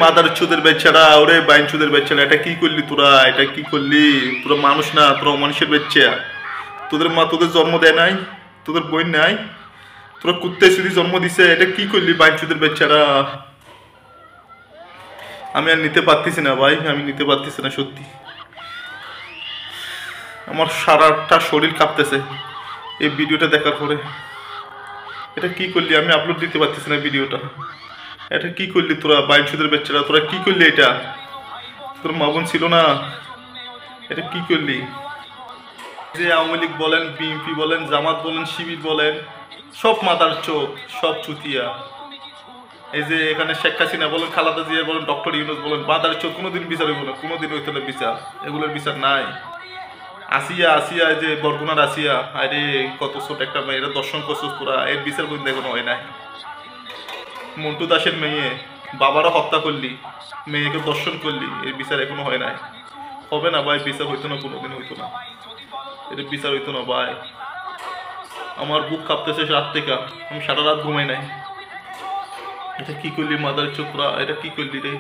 Mother চোদের বেচারা, ওরে বাইন চোদের বেচারা, এটা কি করলি তোরা? এটা কি করলি তোরা? মানুষ না, তোরা মানুষের বেচ্চা। তোদের মা তোদের জন্ম দেয় নাই, তোদের বোন নাই, তোরা কুত্তে শুধু জন্ম দিছে। এটা কি করলি বাইন চোদের বেচারা? আমি আর নিতে পারতেছি না ভাই, আমি নিতে পারতেছি না সত্যি। আমার সারাটা শরীর কাঁপতেছে এই ভিডিওটা দেখার পরে। এটা কি করলি? আমি আপলোড দিতে পারতেছি না ভিডিওটা। এটা কি করলি তোরা বাইন চোদের বেচারা? তোরা কি করলি? এটা তোর মা বোন ছিল না? এটা কি করলি? যে আওয়ামী লীগ বলেন, বিএনপি বলেন, জামাত বলেন, শিবির বলেন, সব মাদার চোখ, সব চুতিয়া। এই যে এখানে শেখ হাসিনা বলেন, খালেদা জিয়া বলেন, ডক্টর ইউনূস বলেন, মাদার চোখ। কোনোদিন বিচার হইব না, কোনোদিন হইতো না বিচার। এগুলোর বিচার নাই। আসিয়া আসিয়া, যে বরগুনার আসিয়া, আরে কত ছোট একটা মেয়ে, এটা দর্শন করছিস তোরা, এর বিচার কিন্তু এখনো হয় নাই। মন্টু দাসের মেয়ে, বাবারও হত্যা করলি, মেয়েকে দর্শন করলি, এর বিচার এখনো হয় নাই। হবে না ভাই, বিচার হইতো না, কোনোদিন হইতো না, এর বিচার হইতো না ভাই। আমার বুক কাঁপতেছে রাত থেকে, আমি সারা রাত ঘুমাই নাই। এটা কি করলি মাদার চোখরা? এটা কি করলি রে?